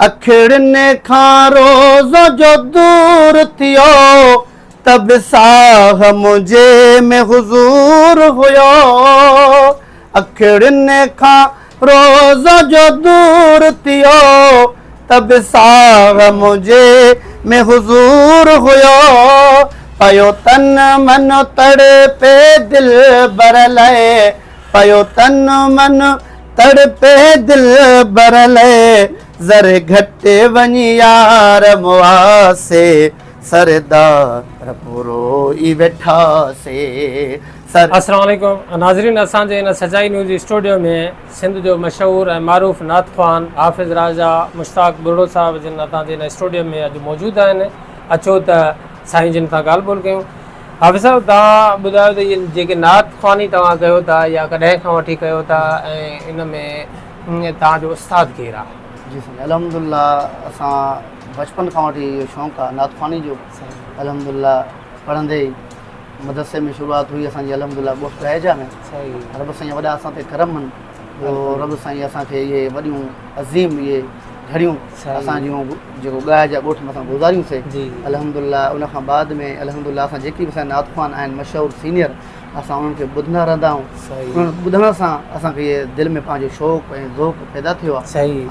अखिड़ने खां रोज़ जो दूर थियो तब साह मुझे में हुजूर हुयो। अखिड़ने खां रोज़ जो दूर थियो तब साह मुझे में हुजूर हुयो। पयो तन मन तड़पे दिल बरले, पयो तन मन तड़पे दिल बरले, ज़र घटे वञी यार मुआसे, सरदार पूरो ई वेठा से। अस्सलाम वालेकुम नाज़रीन, असांजे इन सचाई न्यूज़ स्टूडियो में सिंध जो मशहूर ऐं मारूफ़ नात ख़्वान हाफ़िज़ राजा मुश्ताक बुर्ड़ो साहब जिन असांजे इन स्टूडियो में अॼु मौजूदु आहिनि। अचो त साईं जिन सां ॻाल्हि ॿोल कयूं। हाफ़िज़ साहब, तव्हां ॿुधायो त इहे जेके नात ख़्वानी तव्हां कयो था या कॾहिं खां वठी कयो था ऐं इन में तव्हांजो उस्ताद केरु आहे? जी साईं, अल्हम्दुलिल्लाह असां बचपन खां वठी इहो शौक़ु आहे नात ख़्वानी जो। अल्हम्दुलिल्लाह पढ़ंदे ई मदरसे में शुरूआत हुई असांजी अल्हम्दुलिल्लाह ॻोठ रहिजा में। रब साईं वॾा असां ते करम आहिनि, रब साईं असांखे इहे वॾियूं अज़ीम इहे घड़ियूं असां जूं जेको ॻाए जा ॻोठ में असां गुज़ारियूंसीं। अल्हम्दुलिल्लाह उन खां बाद में अल्हम्दुलिल्लाह असां जेकी बि असां नात ख़्वान आहिनि मशहूरु सीनियर, असां उन्हनि खे ॿुधंदा रहंदा आहियूं। उन्हनि ॿुधण सां असांखे इहे दिलि में पंहिंजो शौक़ु ऐं ज़ौक़ पैदा थियो आहे।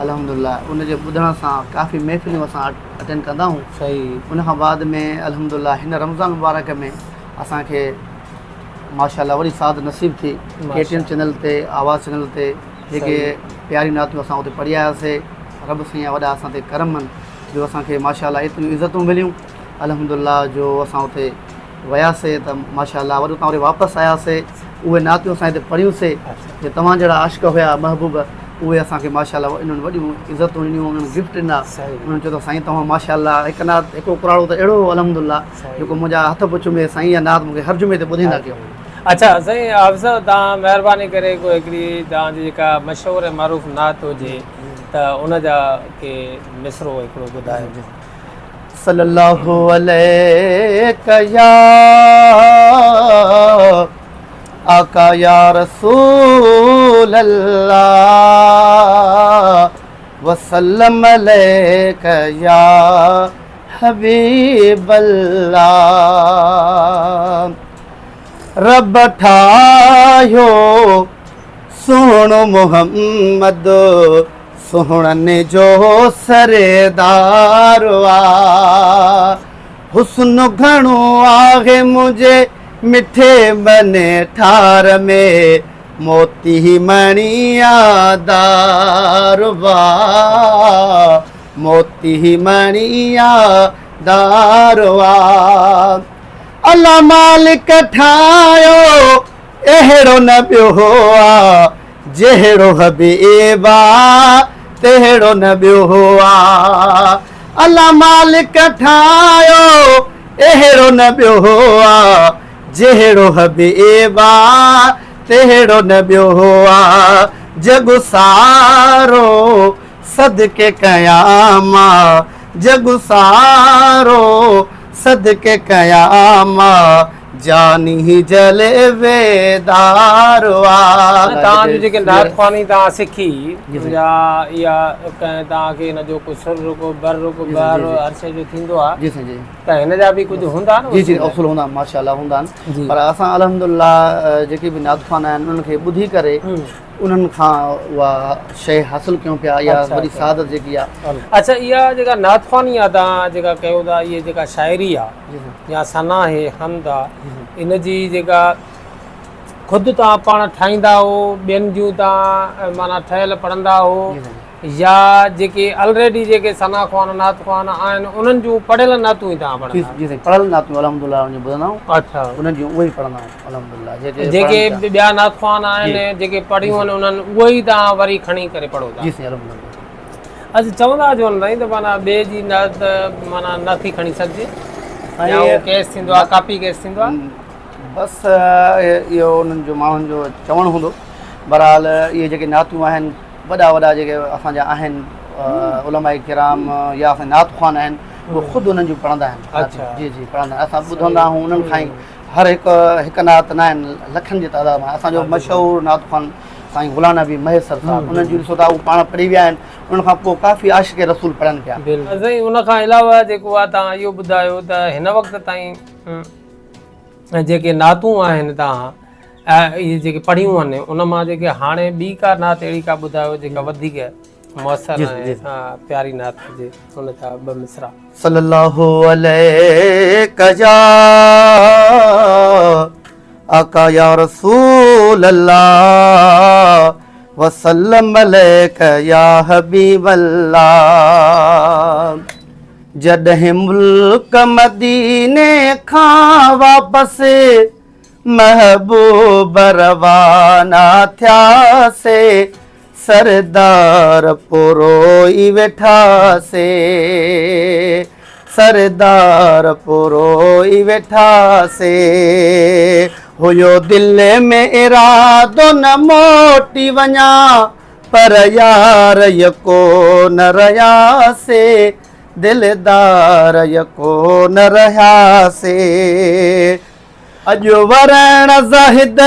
अल्हम्दुलिल्लाह उनजे ॿुधण सां काफ़ी महफ़िलियूं असां अटेंड कंदा आहियूं। उन खां बाद में अल्हम्दुलिल्लाह हिन रमज़ान मुबारक में असांखे माशाअल्लाह वरी साद नसीब थी KTN चैनल ते, आवाज़ चैनल ते जेके प्यारी नातियूं असां उते पढ़ी आयासीं। रब साईं वॾा असां ते करम आहिनि जो असांखे माशाअल्लाह एतिरियूं इज़तूं मिलियूं। अल्हम्दुलिल्लाह जो असां उते वियासीं त माशाअल्लाह वरी उतां वरी वापसि आयासीं। उहे नातियूं असां हिते पढ़ियूंसीं जे तव्हां जहिड़ा आशिक़ हुया महबूब, उहे असांखे माशाअल्लाह इन्हनि वॾियूं इज़तूं ॾिनियूं, उन्हनि गिफ्ट ॾिना। उन्हनि चयो त साईं तव्हां माशाअल्लाह हिकु नात हिकिड़ो कुराड़ो त अहिड़ो अल्हम्दुलिल्लाह जेको मुंहिंजा हथ पुछ में साईं इहा नात मूंखे हर जुमे ते ॿुधाईंदा कयो। अच्छा साईं हाफ़िज़ साहब, तव्हां महिरबानी करे कोई हिकिड़ी तव्हांजी जेका मशहूरु ऐं मारूफ़ नात हुजे त उन जा के मिसरो हिकिड़ो ॿुधायो। सल्लल्लाहु अलैका या आका या रसूल अल्लाह वसल्लम अलैका या हबीब अल्लाह। रब ठाहियो सोहणो मोहम्मद, सोहणनि जो सरदार आहे। हुस्न घणो आहे मुंहिंजे मिठे बने ठार में, मोती मणिया दारवा, मोती मणिया दारवा। अल्लाह मालिक ठाहियो अहिड़ो न ॿियो आहे, जहिड़ो हबीबा तहिड़ो न ॿियो आहे। अल्लाह मालिक ठाहियो अहिड़ो न ॿियो आहे, जहिड़ो हबीबा तहिड़ो न ॿियो आहे। जग सारो सदके कयामा, जग सारो सदके कयामा, जानी जले वेदारवा। तव्हांजी जेके नात ख़्वानी तव्हां सिखी या इहा तव्हांखे हिन जो को सुर को बर को बर हर शइ जो थींदो आहे जी साईं जी, त हिन जा बि कुझु हूंदा न? जी जी उसूल हूंदा आहिनि माशाअल्लाह हूंदा आहिनि, पर असां अल्हम्दुलिल्लाह जेके बि नात ख़्वान आहिनि उन्हनि खे ॿुधी करे उन्हनि खां उहा शइ हासिलु कयूं पिया, या वरी सादत जेकी आहे। अच्छा, इहा जेका नात ख़्वानी आहे तव्हां जेका कयो था, इहा जेका शाइरी आहे या सना आहे हमद आहे, इन जी जेका ख़ुदि तव्हां पाण ठाहींदा हो, ॿियनि जूं तव्हां माना ठहियल पढ़ंदा हो, या जेके ऑलरेडी जेके सना ख़्वान नात ख़्वान आहिनि उन्हनि जूं पढ़ियल नातूं ई तव्हां पढ़ंदा? जी साईं, पढ़ियल नातूं अल्हम्दुलिल्लाह उन ॿुधंदा आहियूं। अच्छा, उन्हनि जूं उहे ई पढ़ंदा आहियूं अल्हम्दुलिल्लाह। जेके ॿिया नात ख़्वान आहिनि जेके पढ़ियूं आहिनि उन्हनि उहे ई तव्हां वरी खणी करे पढ़ो था? जी साईं अल्हम्दुलिल्लाह। अच्छा, चवंदा जो साईं त माना ॿिए जी नात माना नथी खणी सघिजे, या उहो केस थींदो आहे, कापी केस थींदो आहे? बसि इहो उन्हनि जो माण्हुनि जो चवणु हूंदो। बहरहाल इहे जेके नातियूं आहिनि वॾा वॾा जेके असांजा आहिनि उलमा किराम या असांजा नात ख़्वान आहिनि, उहे ख़ुदि उन्हनि जूं पढ़ंदा आहिनि। जी जी पढ़ंदा आहिनि, असां ॿुधंदा आहियूं उन्हनि खां ई। हर हिकु नात न आहिनि, लखनि जी तादाद में। असांजो मशहूरु नात ख़्वान साईं गुलाम नबी महेसर साहब उन्हनि जूं ॾिसो था उहे पाण पढ़ी विया आहिनि उन खां पोइ काफ़ी आशिक़ रसूल पढ़नि पिया बिल्कुलु साईं उन खां अलावा जेको आहे तव्हां इहो ॿुधायो त हिन वक़्त ताईं जेके नातूं आहिनि तव्हां इहे जेके पढ़ियूं आहिनि उन मां जेके हाणे ॿी का नात अहिड़ी का ॿुधायो जेका वधीक मुअसर ऐं प्यारी नात हुजे हुन जा ॿ मिसरा सल्लल्लाहु अलैहि या आका या रसूल अल्लाह वसल्लम अलैका या हबीब अल्लाह। जॾहिं मुल्क मदीने खां वापसि महबूब रवाना थियासे सरदार पुरोई वेठासे सरदार पुरोई वेठासे हुयो दिल में इरादो न मोटी वञा पर यार यको न रहियासे दिलदार यको न रहियासे अॼु वरण ज़ाहिद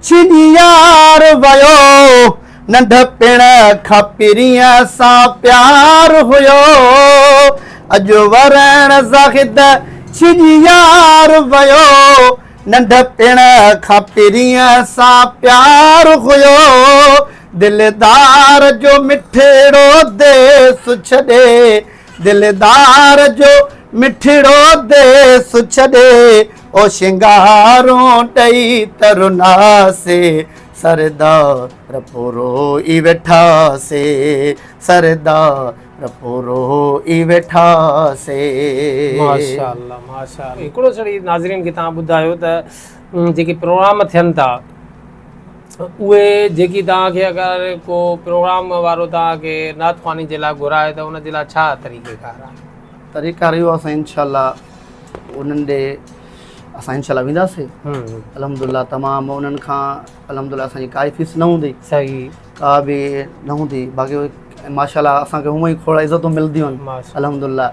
छिनी यार वयो नंढपिण खां पिरीअ सां प्यार हुयो अॼु वरण ज़ाहिद छिनी यार वयो नंढपिण खां पिरीअ सां प्यार हुयो दिलदार जो मिठड़ो देस छॾे दिलदार जो मिठड़ो देस छॾे ओ शिंगारों ॾेई तरुनासे सरदार पुरोई वेठासे सरदार पुरोई वेठासे माशाअल्लाह माशाअल्लाह हिकिड़ो छड़ी नाज़रीन खे तव्हां ॿुधायो त जेके प्रोग्राम थियनि था उहे जेकी तव्हांखे अगरि को प्रोग्राम वारो तव्हांखे नात ख़्वानी जे लाइ घुराए त उन जे लाइ छा तरीक़ेकार आहे तरीक़ा इहो असां इनशाला उन्हनि ॾे असां इनशाला वेंदासीं अलहमदुलिल्लाह तमामु उन्हनि खां अलहमदुलिल्लाह असांजी काई फीस न हूंदी सही का बि न हूंदी बाक़ी माशाल्लाह असांखे हूअं ई खोड़ इज़तूं मिलंदियूं आहिनि अलहमदुलिल्लाह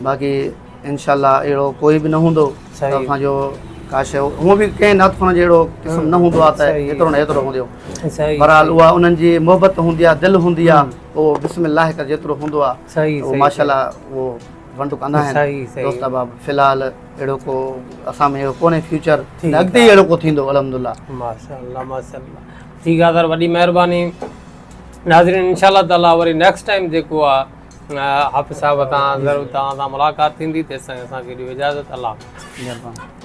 बाक़ी इनशाला अहिड़ो कोई बि न हूंदो त असांजो का शइ हूअं बि कंहिं नात ख़्वान जहिड़ो क़िस्म न हूंदो आहे त एतिरो न एतिरो हूंदो बहरहाल उहा उन्हनि जी मोहबत हूंदी आहे दिलि हूंदी आहे उहो बिस्मिल्लाह करे जेतिरो हूंदो आहे उहो माशाल्लाह उहो वंड कंदा आहिनि दोस्त अहबाब फ़िलहाल अहिड़ो को असां में अहिड़ो कोन्हे फ्यूचर अॻिते अहिड़ो को थींदो अलहमदुलिल्लाह माशाअल्लाह माशाअल्लाह ठीकु आहे सर वॾी महिरबानी नाज़रीन इंशाअल्लाह ताला वरी नेक्स्ट टाइम जेको आहे हाफ़िज़ साहिब तव्हां ज़रूरु तव्हां सां मुलाक़ात थींदी तेसिताईं असांखे ॾियो इजाज़त अल्लाह महिरबानी